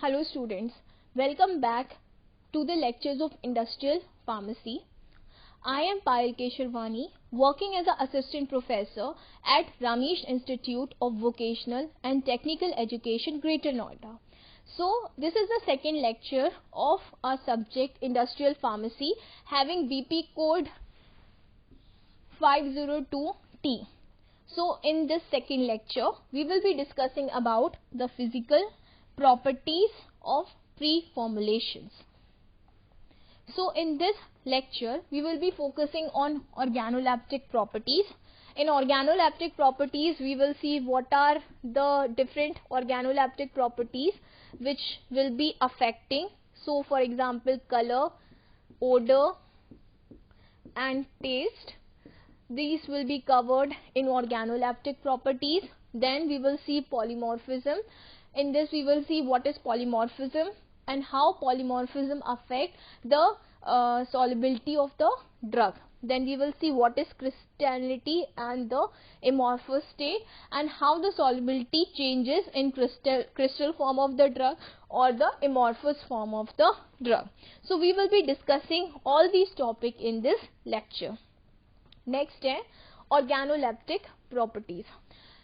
Hello students, welcome back to the lectures of Industrial Pharmacy. I am Payal Kesharwani, working as an assistant professor at Ramesh Institute of Vocational and Technical Education, Greater Noida. So this is the second lecture of our subject Industrial Pharmacy having BP code 502T. So in this second lecture, we will be discussing about the physical properties of pre-formulations. So in this lecture, we will be focusing on organoleptic properties. In organoleptic properties, we will see what are the different organoleptic properties which will be affecting. So for example, color, odor and taste. These will be covered in organoleptic properties. Then we will see polymorphism. In this we will see what is polymorphism and how polymorphism affect the solubility of the drug. Then we will see what is crystallinity and the amorphous state and how the solubility changes in crystal form of the drug or the amorphous form of the drug. So we will be discussing all these topics in this lecture. Next है organoleptic properties.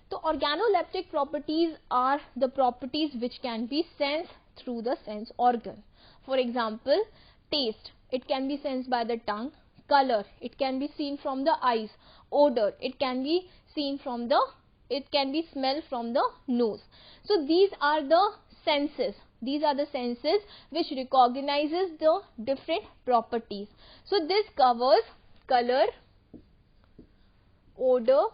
So organoleptic properties are the properties which can be sensed through the sense organ. For example, taste, it can be sensed by the tongue. Color, it can be seen from the eyes. Odor, it can be smelled from the nose. So these are the senses. These are the senses which recognizes the different properties. So this covers color, odor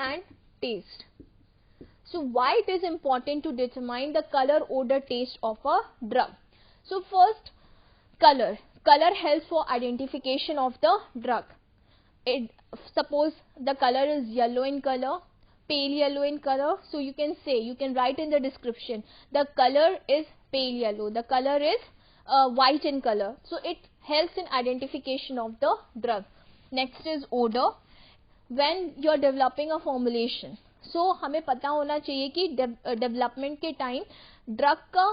and taste. So why it is important to determine the color, odor, taste of a drug? So first, color. Color helps for identification of the drug. Suppose the color is yellow in color, pale yellow in color, so you can write in the description, the color is pale yellow, the color is white in color. So it helps in identification of the drug. Next is odor. When you are developing a formulation, so हमें पता होना चाहिए कि development के time drug का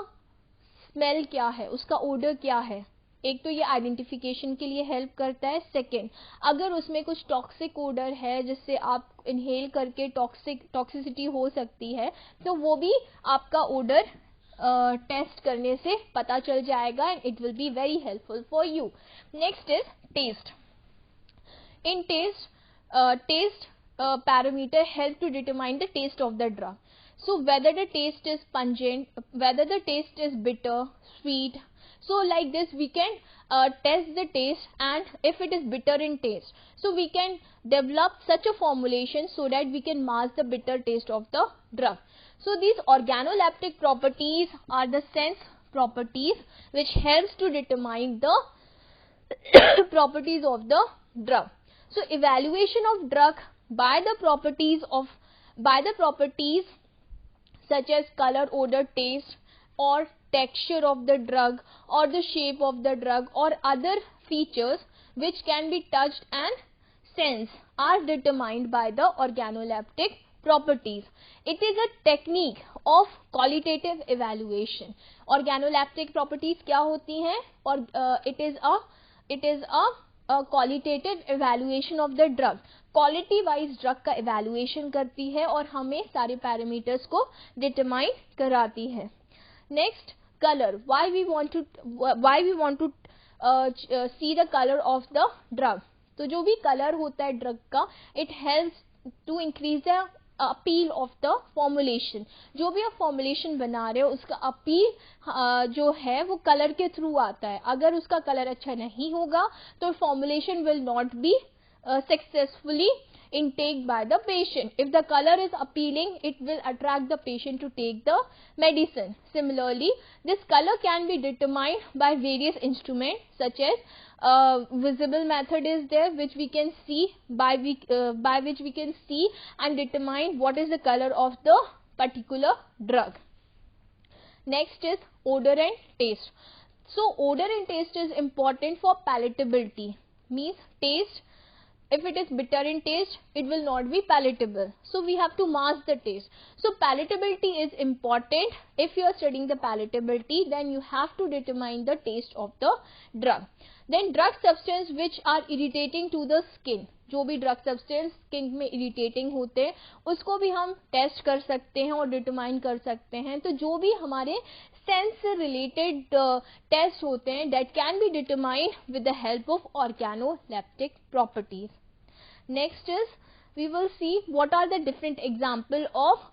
smell क्या है, उसका ओडर क्या है. एक तो ये आइडेंटिफिकेशन के लिए हेल्प करता है. सेकेंड, अगर उसमें कुछ टॉक्सिक ओडर है जिससे आप इनहेल करके टॉक्सिसिटी हो सकती है, तो वो भी आपका ओडर टेस्ट करने से पता चल जाएगा and it will be very helpful for you. Next is taste. In taste parameter help to determine the taste of the drug. So whether the taste is pungent, whether the taste is bitter, sweet. So like this we can test the taste, and if it is bitter in taste, so we can develop such a formulation so that we can mask the bitter taste of the drug. So these organoleptic properties are the sense properties which helps to determine the properties of the drug. So evaluation of drug by the properties such as color, odor, taste or texture of the drug or the shape of the drug or other features which can be touched and sensed are determined by the organoleptic properties. It is a technique of qualitative evaluation. Organoleptic properties क्या होती हैं? और it is a qualitative evaluation of the drug. Quality wise drug का evaluation करती है और हमें सारे पैरामीटर्स को डिटरमाइन कराती है. Next, colour. why we want to see the color of the drug. तो जो भी कलर होता है ड्रग का, it helps to increase the appeal of the formulation. जो भी आप फॉर्मुलेशन बना रहे हो उसका अपील जो है वो कलर के थ्रू आता है. अगर उसका कलर अच्छा नहीं होगा तो formulation will not be successfully intake by the patient. If the color is appealing, it will attract the patient to take the medicine. Similarly, this color can be determined by various instruments such as visible method is there, which we can see by which we can see and determine what is the color of the particular drug. Next is odor and taste. So odor and taste is important for palatability. Means taste, if it is bitter in taste, it will not be palatable. So we have to mask the taste. So palatability is important. If you are studying the palatability, then you have to determine the taste of the drug. Then drug substance which are irritating to the skin, जो भी drug substance skin में irritating होते हैं उसको भी हम test कर सकते हैं और डिटरमाइन कर सकते हैं. तो जो भी हमारे सेंस से रिलेटेड टेस्ट होते हैं, that can be determined with the help of organoleptic properties. Next is we will see what are the different example of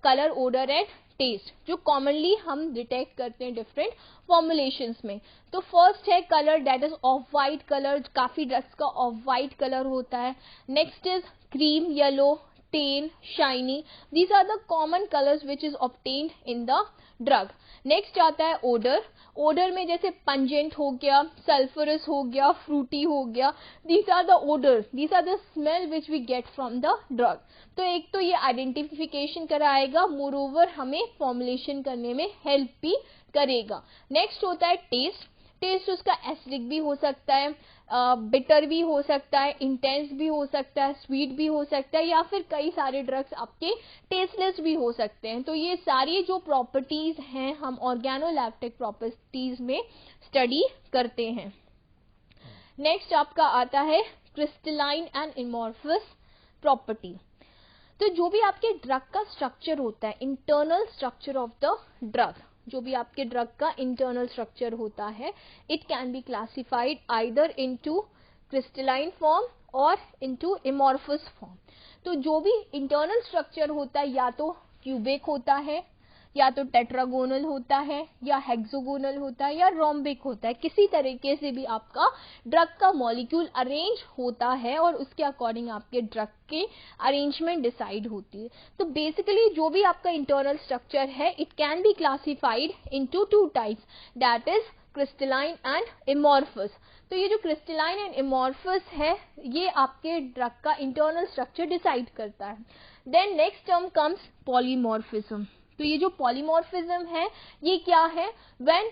color, odor and taste जो commonly हम डिटेक्ट करते हैं different formulations में. तो first है color, that is off white color. काफी drugs का off white color होता है. Next is cream yellow, tan, shiny. These are the common colors which is obtained in the drug. Next आता है order. Order में जैसे pungent हो गया, सल्फरस हो गया, फ्रूटी हो गया. These are the odour, these are the smell which we get from the drug. तो एक तो ये आइडेंटिफिकेशन कराएगा, मोर ओवर हमें फॉर्मुलेशन करने में हेल्प भी करेगा. नेक्स्ट होता है टेस्ट. टेस्ट उसका एसिडिक भी हो सकता है, बिटर भी हो सकता है, इंटेंस भी हो सकता है, स्वीट भी हो सकता है, या फिर कई सारे ड्रग्स आपके टेस्टलेस भी हो सकते हैं. तो ये सारी जो प्रॉपर्टीज हैं हम ऑर्गेनोलेप्टिक प्रॉपर्टीज में स्टडी करते हैं. नेक्स्ट आपका आता है क्रिस्टलाइन एंड एमोर्फस प्रॉपर्टी. तो जो भी आपके ड्रग का स्ट्रक्चर होता है, internal structure of the drug, जो भी आपके ड्रग का इंटरनल स्ट्रक्चर होता है, it can be classified either into crystalline form और इनटू एमोर्फस फॉर्म. तो जो भी इंटरनल स्ट्रक्चर होता है या तो क्यूबिक होता है, या तो टेट्रागोनल होता है, या हेक्सागोनल होता है, या रोम्बिक होता है. किसी तरीके से भी आपका ड्रग का मॉलिक्यूल अरेंज होता है और उसके अकॉर्डिंग आपके ड्रग के अरेंजमेंट डिसाइड होती है. तो बेसिकली जो भी आपका इंटरनल स्ट्रक्चर है, it can be classified into two types, that is crystalline and amorphous. तो ये जो क्रिस्टलाइन एंड एमोर्फस है, ये आपके ड्रग का इंटरनल स्ट्रक्चर डिसाइड करता है. Then next term comes polymorphism. तो ये जो पॉलीमॉर्फिज्म है, ये क्या है? When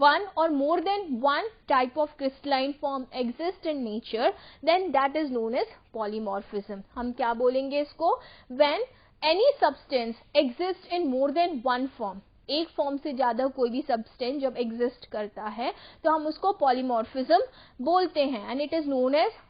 one or more than one type of crystalline form exists in nature, then that is known as polymorphism. हम क्या बोलेंगे इसको? When any substance exists in more than one form, एक फॉर्म से ज्यादा कोई भी सब्सटेंस जब एग्जिस्ट करता है तो हम उसको पॉलीमॉर्फिज्म बोलते हैं. And it is known as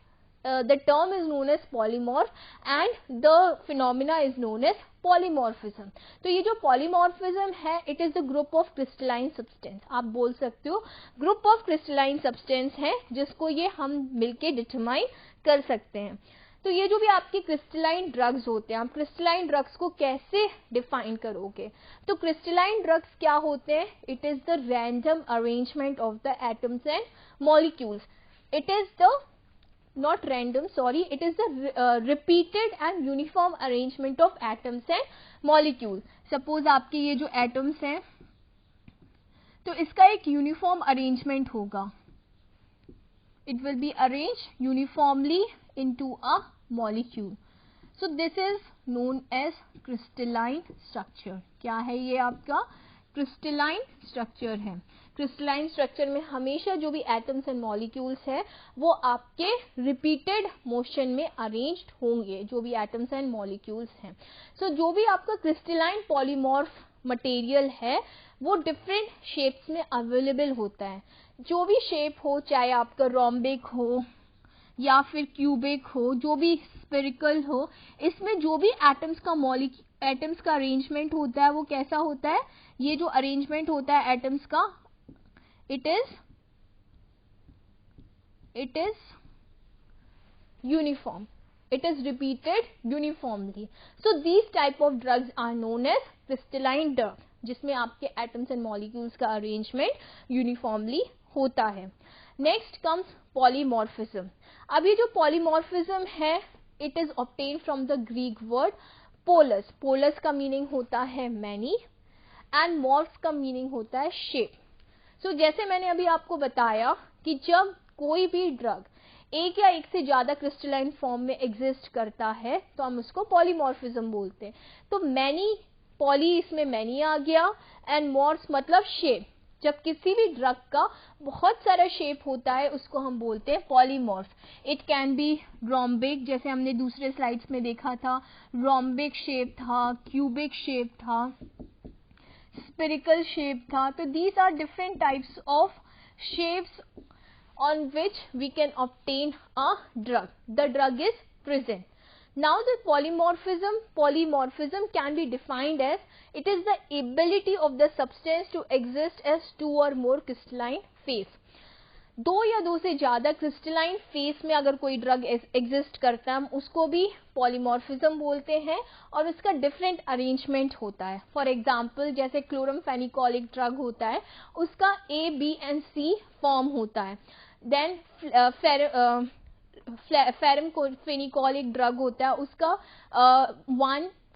the term is known as polymorph and the phenomena is known as polymorphism. तो ये जो polymorphism है, it is the group of crystalline substance. आप बोल सकते हो group of crystalline substance है जिसको ये हम मिलके determine कर सकते हैं. तो ये जो भी आपके क्रिस्टलाइन ड्रग्स होते हैं, आप क्रिस्टलाइन ड्रग्स को कैसे डिफाइन करोगे? तो क्रिस्टलाइन ड्रग्स क्या होते हैं? It is the random arrangement of the atoms and molecules. It is the not random, sorry, it is the repeated and uniform arrangement of atoms and molecules. Suppose आपके ये जो atoms हैं, तो इसका एक यूनिफॉर्म अरेंजमेंट होगा. It will be arranged uniformly into a molecule. So this is known as crystalline structure. क्या है ये आपका? क्रिस्टलाइन स्ट्रक्चर है. क्रिस्टलाइन स्ट्रक्चर में हमेशा जो भी एटम्स एंड मॉलिक्यूल्स है वो आपके रिपीटेड मोशन में अरेंज्ड होंगे, जो भी एटम्स एंड मॉलिक्यूल्स हैं. सो जो भी आपका क्रिस्टलाइन पॉलीमॉर्फ मटेरियल है वो डिफरेंट शेप्स में अवेलेबल होता है. जो भी शेप हो, चाहे आपका रोम्बिक हो या फिर क्यूबिक हो, जो भी स्फेरिकल हो, इसमें जो भी एटम्स का अरेंजमेंट होता है वो कैसा होता है? ये जो अरेंजमेंट होता है एटम्स का, it is uniform, it is repeated uniformly. So these type of drugs are known as crystalline drug, जिसमें आपके atoms and molecules का arrangement uniformly होता है. Next comes polymorphism. अब ये जो polymorphism है, it is obtained from the Greek word polus. polus का meaning होता है many and morph का meaning होता है shape. So, जैसे मैंने अभी आपको बताया कि जब कोई भी ड्रग एक या एक से ज्यादा क्रिस्टलाइन फॉर्म में एग्जिस्ट करता है तो हम उसको पॉलीमॉर्फिज्म बोलते हैं. तो मैनी, पॉली इसमें मैनी आ गया, एंड मॉर्फ मतलब शेप. जब किसी भी ड्रग का बहुत सारा शेप होता है उसको हम बोलते हैं polymorph. It can be rhombic, जैसे हमने दूसरे स्लाइड्स में देखा था, रोम्बिक शेप था, क्यूबिक शेप था, spherical shape था. तो these are different types of shapes on which we can obtain a drug. The drug is present. Now the polymorphism can be defined as it is the ability of the substance to exist as two or more crystalline phase. दो या दो से ज्यादा crystalline face में अगर कोई drug exist करता है हम उसको भी पॉलीमॉर्फिज्म बोलते हैं और उसका डिफरेंट अरेंजमेंट होता है. फॉर एग्जांपल जैसे क्लोरमफेनिकोलिक ड्रग होता है उसका A B and C form होता है. देन फेरमफेनिकोलिक ड्रग होता है उसका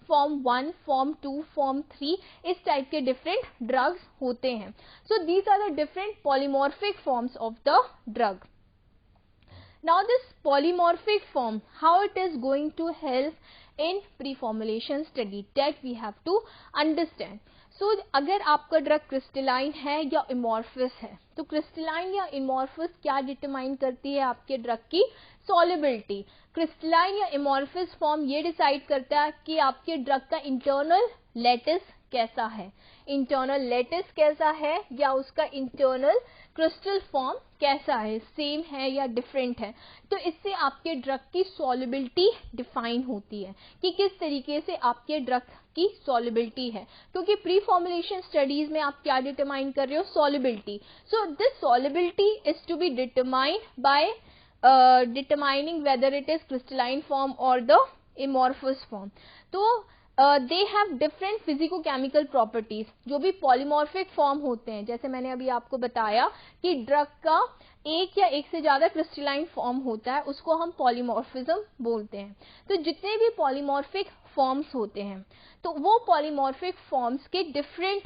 फॉर्म 1, फॉर्म 2, फॉर्म 3 इस टाइप के डिफरेंट ड्रग्स होते हैं. So these are the different polymorphic forms of the drug. Now this polymorphic form, how it is going to help in preformulation study, that we have to understand. So अगर आपका drug crystalline है या इमॉर्फस है, तो crystalline या इमॉर्फस क्या determine करती है आपके ड्रग की सॉल्युबिलिटी. क्रिस्टलाइन या इमॉर्फस फॉर्म ये डिसाइड करता है कि आपके ड्रग का इंटरनल लैटिस कैसा है, इंटरनल लैटिस कैसा है या उसका इंटरनल क्रिस्टल फॉर्म कैसा है, सेम है या डिफरेंट है. तो इससे आपके ड्रग की सॉल्युबिलिटी डिफाइन होती है कि किस तरीके से आपके ड्रग की सॉल्युबिलिटी है, क्योंकि प्री फॉर्मुलेशन स्टडीज में आप क्या डिटरमाइन कर रहे हो, solubility. So this solubility is to be determined by determining whether it is crystalline form or the amorphous form. तो they have different physicochemical properties. जो भी polymorphic form होते हैं, जैसे मैंने अभी आपको बताया कि ड्रग का एक या एक से ज्यादा क्रिस्टलाइन फॉर्म होता है उसको हम पॉलीमॉर्फिज्म बोलते हैं. तो जितने भी पॉलीमॉर्फिक फॉर्म्स होते हैं तो वो पॉलीमॉर्फिक फॉर्म्स के डिफरेंट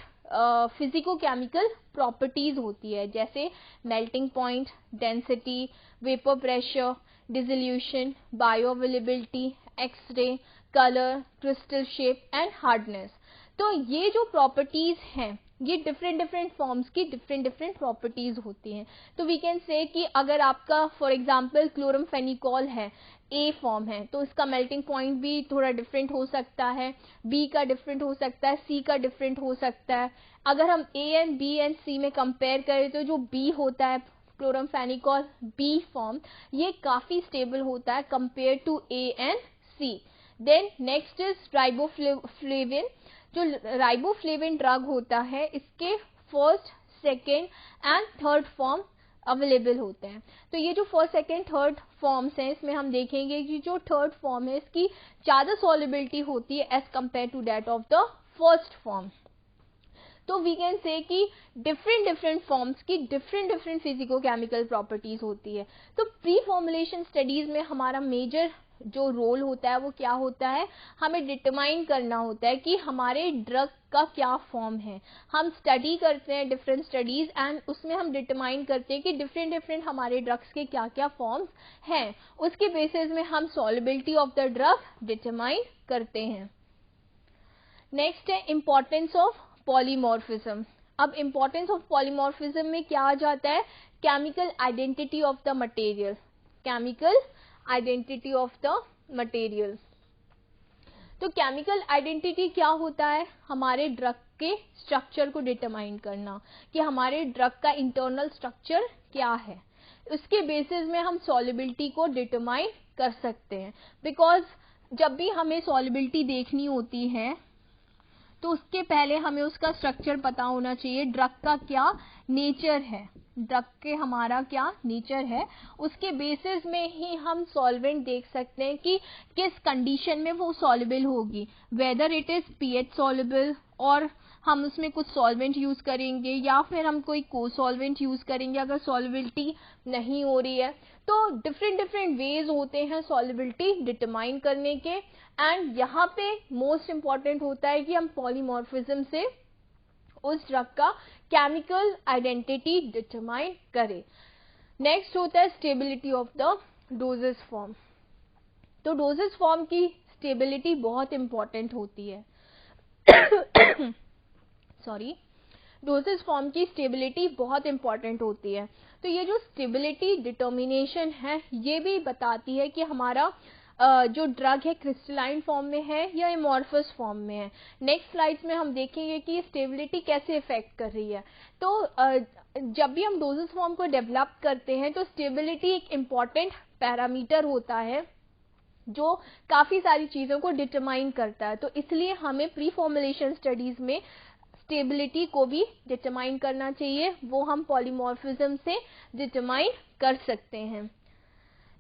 फिजिकोकेमिकल प्रॉपर्टीज होती है, जैसे melting point, density, vapour pressure, dissolution, bioavailability, X ray, colour, crystal shape and hardness. तो ये जो प्रॉपर्टीज हैं ये डिफरेंट फॉर्म्स की डिफरेंट प्रॉपर्टीज होती हैं. तो वी कैन से कि अगर आपका फॉर एग्जांपल क्लोरमफेनिकोल है, ए फॉर्म है, तो इसका मेल्टिंग पॉइंट भी थोड़ा डिफरेंट हो सकता है, बी का डिफरेंट हो सकता है, सी का डिफरेंट हो सकता है. अगर हम ए एंड बी एंड सी में कंपेयर करें तो जो बी होता है क्लोरमफेनिकोल बी फॉर्म, ये काफी स्टेबल होता है compare to A and C. Then next is riboflavin. जो राइबोफ्लेविन ड्रग होता है इसके first, second and third form available होते हैं. तो ये जो फर्स्ट, सेकेंड, थर्ड फॉर्म्स हैं इसमें हम देखेंगे कि जो थर्ड फॉर्म है इसकी ज्यादा सॉल्युबिलिटी होती है as compare to that of the first form. तो वी कैन से कि डिफरेंट फॉर्म्स की डिफरेंट फिजिकोकेमिकल प्रॉपर्टीज होती है. तो प्री फॉर्मुलेशन स्टडीज में हमारा मेजर जो रोल होता है वो क्या होता है, हमें डिटरमाइन करना होता है कि हमारे ड्रग का क्या फॉर्म है. हम स्टडी करते हैं डिफरेंट स्टडीज एंड उसमें हम डिटरमाइन करते हैं कि डिफरेंट हमारे ड्रग्स के क्या क्या फॉर्म्स हैं. उसके बेसिस में हम solubility of the drug determine करते हैं. नेक्स्ट है इंपॉर्टेंस ऑफ पॉलीमॉर्फिज्म. अब इंपॉर्टेंस ऑफ पॉलीमॉर्फिज्म में क्या आ जाता है, chemical identity of the material. Chemical identity of the material. तो केमिकल आइडेंटिटी क्या होता है, हमारे ड्रग के स्ट्रक्चर को डिटरमाइन करना कि हमारे ड्रग का इंटरनल स्ट्रक्चर क्या है. उसके बेसिस में हम सॉल्युबिलिटी को डिटरमाइन कर सकते हैं. बिकॉज जब भी हमें सॉल्युबिलिटी देखनी होती है तो उसके पहले हमें उसका स्ट्रक्चर पता होना चाहिए, ड्रग का क्या नेचर है, ड्रग के हमारा क्या नेचर है. उसके बेसिस में ही हम सॉल्वेंट देख सकते हैं कि किस कंडीशन में वो सॉल्युबल होगी, whether it is pH soluble और हम उसमें कुछ सॉल्वेंट यूज करेंगे या फिर हम कोई को सॉल्वेंट यूज करेंगे अगर सॉल्युबिलिटी नहीं हो रही है. तो डिफरेंट वेज होते हैं सॉल्युबिलिटी डिटरमाइन करने के. एंड यहाँ पे मोस्ट इंपॉर्टेंट होता है कि हम पॉलीमॉर्फिज्म से उस ड्रग का केमिकल आइडेंटिटी डिटरमाइन करें. नेक्स्ट होता है stability of the doses form. तो डोजेस फॉर्म की स्टेबिलिटी बहुत इंपॉर्टेंट होती है. सॉरी. डोसेज फॉर्म की स्टेबिलिटी बहुत इंपॉर्टेंट होती है। तो ये जो स्टेबिलिटी डिटर्मिनेशन है ये भी बताती है कि हमारा जो ड्रग है क्रिस्टलाइन फॉर्म में है या एमॉर्फस फॉर्म में है। नेक्स्ट स्लाइड्स में हम देखेंगे कि स्टेबिलिटी कैसे इफेक्ट कर रही है। तो जब भी हम डोसेज फॉर्म को डेवलप करते हैं तो स्टेबिलिटी एक इम्पॉर्टेंट पैरामीटर होता है जो काफी सारी चीजों को डिटरमाइन करता है। तो इसलिए हमें प्री फॉर्मुलेशन स्टडीज में स्टेबिलिटी को भी डिटरमाइन करना चाहिए, वो हम पॉलीमॉर्फिज्म से डिटरमाइन कर सकते हैं।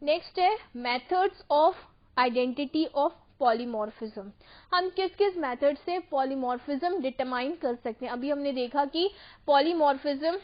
नेक्स्ट है methods of identity of polymorphism. हम किस किस मेथड से पॉलीमॉर्फिज्म डिटरमाइन कर सकते हैं। अभी हमने देखा कि पॉलीमॉर्फिज्म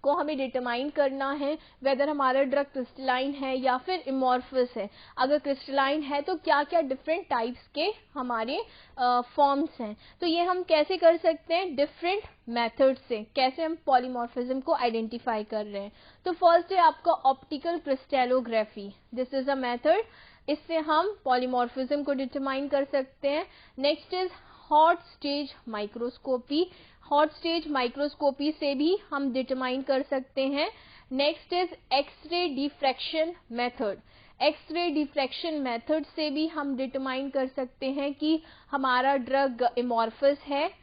को हमें डिटरमाइन करना है वेदर हमारा ड्रग क्रिस्टलाइन है या फिर इमॉर्फस है। अगर क्रिस्टलाइन है तो क्या क्या डिफरेंट टाइप्स के हमारे फॉर्म्स हैं। तो ये हम कैसे कर सकते हैं, डिफरेंट मेथड से कैसे हम पॉलीमॉर्फिज्म को आइडेंटिफाई कर रहे हैं। तो फर्स्ट है आपका optical crystallography, this is a method, इससे हम पॉलीमॉर्फिज्म को डिटरमाइन कर सकते हैं। Next is hot stage microscopy, hot stage microscopy से भी हम डिटरमाइन कर सकते हैं। Next is X ray diffraction method, X ray diffraction method से भी हम डिटरमाइन कर सकते हैं कि हमारा ड्रग एमॉर्फस है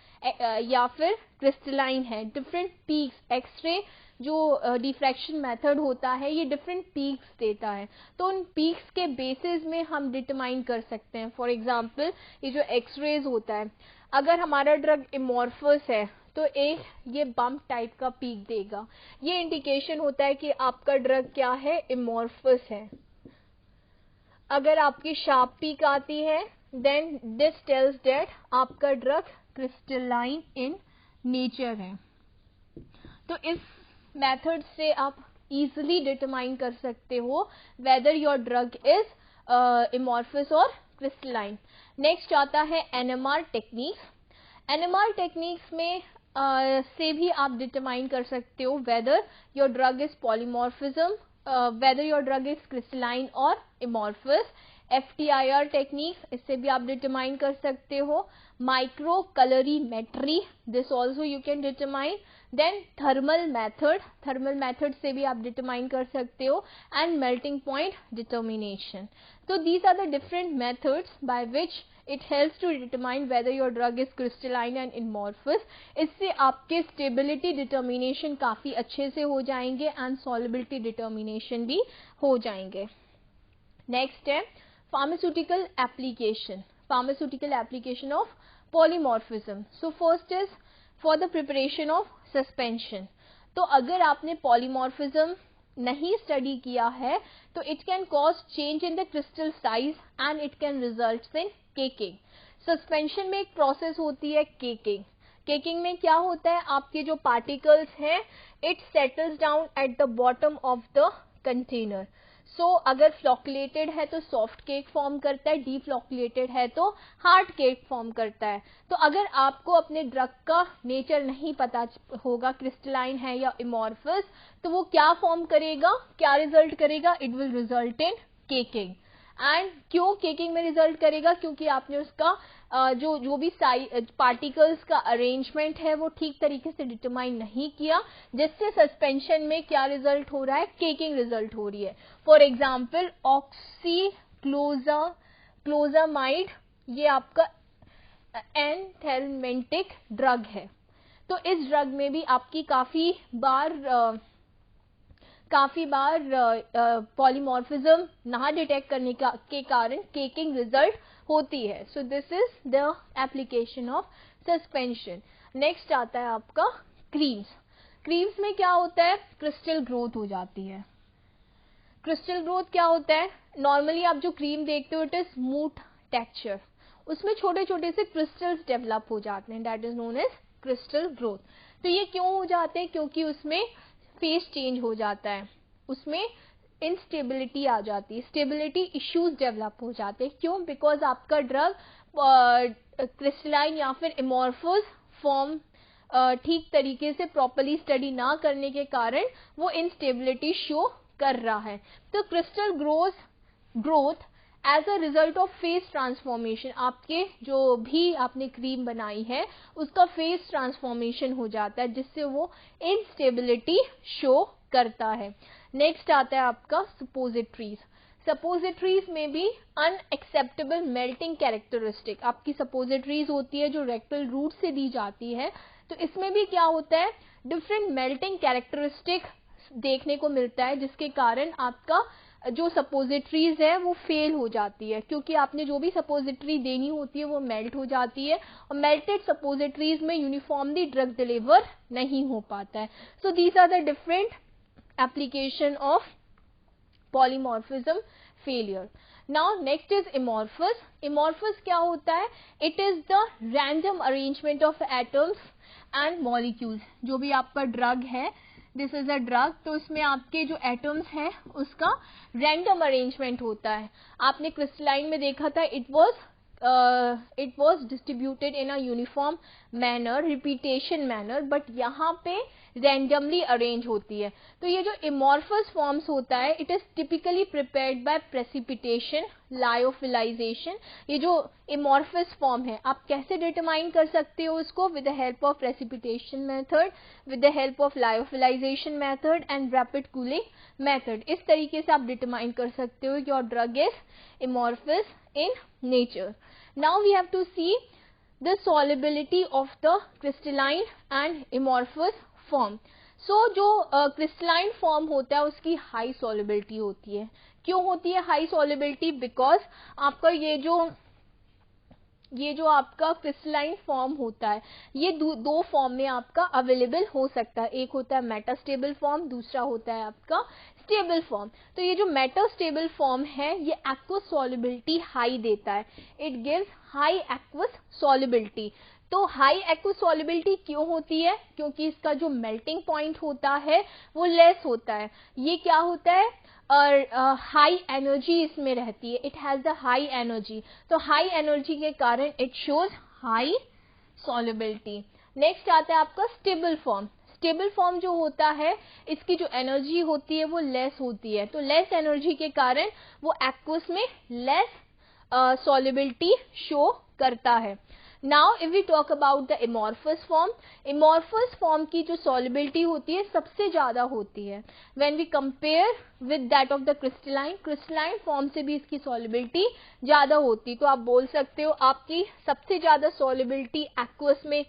या फिर क्रिस्टलाइन है। डिफरेंट पीक्स, एक्सरे जो डिफ्रैक्शन मेथड होता है ये डिफरेंट पीक्स देता है, तो उन पीक्स के बेसिस में हम डिटरमाइन कर सकते हैं। फॉर एग्जांपल ये जो एक्सरेज होता है, अगर हमारा ड्रग एमॉर्फस है तो एक ये बम्प टाइप का पीक देगा, ये इंडिकेशन होता है कि आपका ड्रग क्या है, एमॉर्फस है। अगर आपकी शार्प पीक आती है देन दिस टेल्स दैट आपका ड्रग क्रिस्टलाइन इन नेचर है। तो इस मेथड से आप इजीली डिटरमाइन कर सकते हो whether your drug is amorphous और क्रिस्टलाइन। नेक्स्ट आता है एनएमआर टेक्निक्स। एनएमआर टेक्निक्स में से भी आप डिटरमाइन कर सकते हो whether your drug is polymorphism, whether your drug is crystalline और एमॉर्फस। FTIR टेक्निक्स, इससे भी आप डिटरमाइन कर सकते हो। Micro calorimetry, this also you can determine. Then thermal method, thermal method से भी आप डिटरमाइन कर सकते हो। And melting point determination. तो these are the different methods by which it helps to determine whether your drug is crystalline and amorphous. इससे आपके stability determination काफी अच्छे से हो जाएंगे and solubility determination भी हो जाएंगे। Next है pharmaceutical application, pharmaceutical application of polymorphism. So first is for the preparation of suspension. तो अगर आपने polymorphism नहीं स्टडी किया है तो it can cause change in the crystal size and it can result in caking. Suspension में एक process होती है केकिंग। केकिंग में क्या होता है, आपके जो पार्टिकल्स हैं it settles down at the bottom of the container. So अगर फ्लॉकुलेटेड है तो सॉफ्ट केक फॉर्म करता है, डीफ्लॉकुलेटेड है तो हार्ड केक फॉर्म करता है। तो अगर आपको अपने ड्रग का नेचर नहीं पता होगा क्रिस्टलाइन है या एमॉर्फस, तो वो क्या फॉर्म करेगा, क्या रिजल्ट करेगा, it will result in caking. And क्यों केकिंग में रिजल्ट करेगा, क्योंकि आपने उसका जो भी पार्टिकल्स का अरेंजमेंट है वो ठीक तरीके से डिटरमाइन नहीं किया, जिससे सस्पेंशन में क्या रिजल्ट हो रहा है, केकिंग रिजल्ट हो रही है। फॉर एग्जाम्पल ऑक्सीक्लोजामाइड, ये आपका एंथेल्मेंटिक ड्रग है। तो इस ड्रग में भी आपकी काफी बार पॉलीमॉर्फिज्म ना डिटेक्ट करने के कारण केकिंग रिजल्ट होती है। So this is the application of suspension. Next आता है आपका क्रीम्स। क्रीम्स में क्या होता है, क्रिस्टल ग्रोथ हो जाती है। क्रिस्टल ग्रोथ क्या होता है, नॉर्मली आप जो क्रीम देखते हो इट इज स्मूथ टेक्सचर, उसमें छोटे छोटे से क्रिस्टल्स डेवलप हो जाते हैं, that is known as crystal growth. तो ये क्यों हो जाते हैं, क्योंकि उसमें फेस चेंज हो जाता है, उसमें इंस्टेबिलिटी आ जाती है, स्टेबिलिटी इश्यूज डेवलप हो जाते हैं। क्यों, बिकॉज आपका ड्रग क्रिस्टलाइन या फिर एमॉर्फस फॉर्म ठीक तरीके से प्रॉपरली स्टडी ना करने के कारण वो इंस्टेबिलिटी शो कर रहा है। तो crystal growth as a result of phase transformation, आपके जो भी आपने क्रीम बनाई है उसका फेस ट्रांसफॉर्मेशन हो जाता है, जिससे वो इनस्टेबिलिटी शो करता है. नेक्स्ट आता है आपका सपोजिटरीज. सपोजिटरीज में भी अनएक्सेप्टेबल मेल्टिंग कैरेक्टरिस्टिक, आपकी सपोजिटरीज होती है जो रेक्टल रूट से दी जाती है, तो इसमें भी क्या होता है, डिफरेंट मेल्टिंग कैरेक्टरिस्टिक देखने को मिलता है, जिसके कारण आपका जो सपोजिटरीज है वो फेल हो जाती है, क्योंकि आपने जो भी सपोजिटरी देनी होती है वो मेल्ट हो जाती है, और मेल्टेड सपोजिटरीज में यूनिफॉर्मली ड्रग डिलीवर नहीं हो पाता है. So these are the different application of polymorphism failure. Now next is amorphous. Amorphous क्या होता है, it is the random arrangement of atoms and molecules. जो भी आपका ड्रग है, दिस इज अ ड्रग, तो इसमें आपके जो एटम्स हैं उसका रैंडम अरेंजमेंट होता है. आपने क्रिस्टलाइन में देखा था, it was distributed in a uniform manner, repetition manner, but यहाँ पे randomly arrange होती है. तो ये जो amorphous forms होता है, it is typically prepared by precipitation, lyophilization. ये जो amorphous form है, आप कैसे determine कर सकते हो उसको? with the help of precipitation method, with the help of lyophilization method and rapid cooling method. इस तरीके से आप determine कर सकते हो कि your drug is amorphous in nature. Now we have to see the solubility of the crystalline and amorphous form. So जो crystalline form होता है उसकी high solubility होती है. क्यों होती है high solubility? Because आपका ये जो आपका क्रिस्टलाइन फॉर्म होता है, ये दो फॉर्म में आपका अवेलेबल हो सकता है. एक होता है मेटास्टेबल फॉर्म, दूसरा होता है आपका स्टेबल फॉर्म. तो ये जो मेटास्टेबल फॉर्म है ये एक्वस सॉल्युबिलिटी हाई देता है. It gives high aqueous solubility. तो हाई एक्वस सॉल्युबिलिटी क्यों होती है? क्योंकि इसका जो मेल्टिंग पॉइंट होता है वो लेस होता है. ये क्या होता है, और हाई एनर्जी इसमें रहती है. It has the high energy, तो हाई एनर्जी के कारण it shows high solubility. Next आता है आपका स्टेबल फॉर्म. स्टेबल फॉर्म जो होता है इसकी जो एनर्जी होती है वो लेस होती है, तो लेस एनर्जी के कारण वो एक्वस में लेस सॉल्युबिलिटी शो करता है. Now if we talk about the amorphous form की जो solubility होती है सबसे ज्यादा होती है. When we compare with that of the crystalline form से भी इसकी solubility ज्यादा होती है. तो आप बोल सकते हो आपकी सबसे ज्यादा solubility aqueous में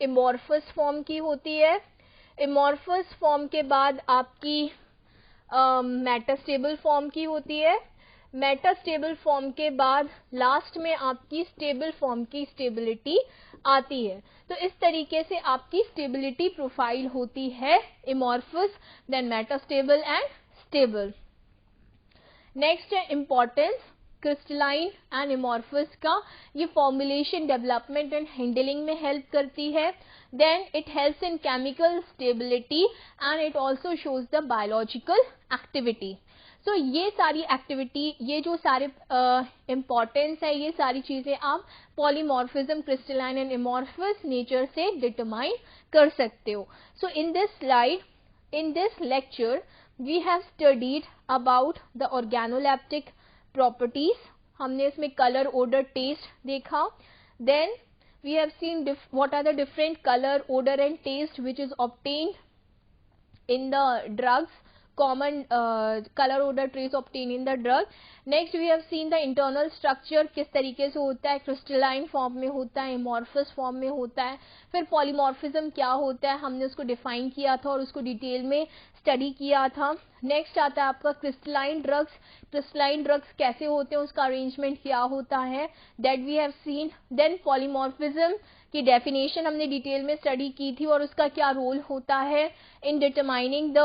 amorphous form की होती है. amorphous form के बाद आपकी metastable form की होती है. मेटास्टेबल फॉर्म के बाद लास्ट में आपकी स्टेबल फॉर्म की स्टेबिलिटी आती है. तो इस तरीके से आपकी स्टेबिलिटी प्रोफाइल होती है amorphous, then metastable and stable. Next है इंपॉर्टेंस क्रिस्टलाइन एंड amorphous का. ये फॉर्मुलेशन, डेवलपमेंट एंड हैंडलिंग में हेल्प करती है. Then it helps in chemical stability and it also shows the biological activity. तो ये सारी एक्टिविटी, ये जो सारे इम्पॉर्टेंस है, ये सारी चीजें आप polymorphism, crystalline and amorphous nature से डिटरमाइन कर सकते हो. So in this slide, in this lecture we have studied about the organoleptic properties. हमने इसमें कलर, ओडर, टेस्ट देखा. Then we have seen what are the different colour, odour and taste which is obtained in the drugs. Common color, odor, trace obtained in the drug. Next we have seen the internal structure, किस तरीके से होता है, crystalline form में होता है, amorphous form में होता है. फिर पॉलीमॉर्फिज्म क्या होता है हमने उसको डिफाइन किया था और उसको डिटेल में स्टडी किया था. नेक्स्ट आता है आपका क्रिस्टलाइन ड्रग्स. क्रिस्टलाइन ड्रग्स कैसे होते हैं, उसका अरेंजमेंट क्या होता है, that we have seen. Then polymorphism की डेफिनेशन हमने डिटेल में स्टडी की थी और उसका क्या रोल होता है in determining the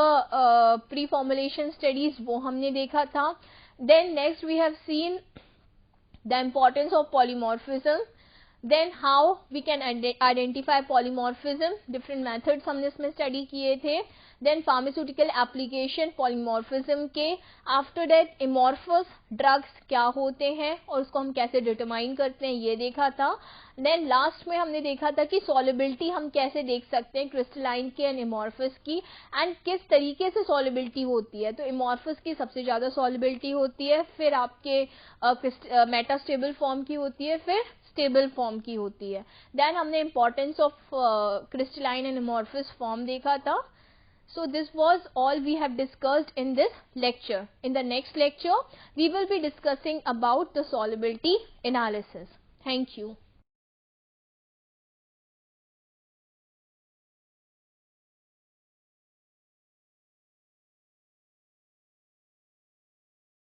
pre formulation studies, वो हमने देखा था. Then next we have seen the importance of polymorphism. Then how we can identify polymorphism, different methods हमने इसमें स्टडी किए थे. देन फार्मास्यूटिकल एप्लीकेशन पॉलीमॉर्फिज्म के. आफ्टर दैट एमॉर्फस ड्रग्स क्या होते हैं और उसको हम कैसे डिटरमाइन करते हैं ये देखा था. देन लास्ट में हमने देखा था कि सॉल्युबिलिटी हम कैसे देख सकते हैं क्रिस्टलाइन के एंड एमॉर्फस की, एंड किस तरीके से सॉल्युबिलिटी होती है. तो एमॉर्फस की सबसे ज़्यादा सॉल्युबिलिटी होती है, फिर आपके मेटास्टेबल फॉर्म की होती है, फिर स्टेबल फॉर्म की होती है. देन हमने importance of crystalline and amorphous form देखा था. So this was all we have discussed in this lecture. In the next lecture, we will be discussing about the solubility analysis. Thank you.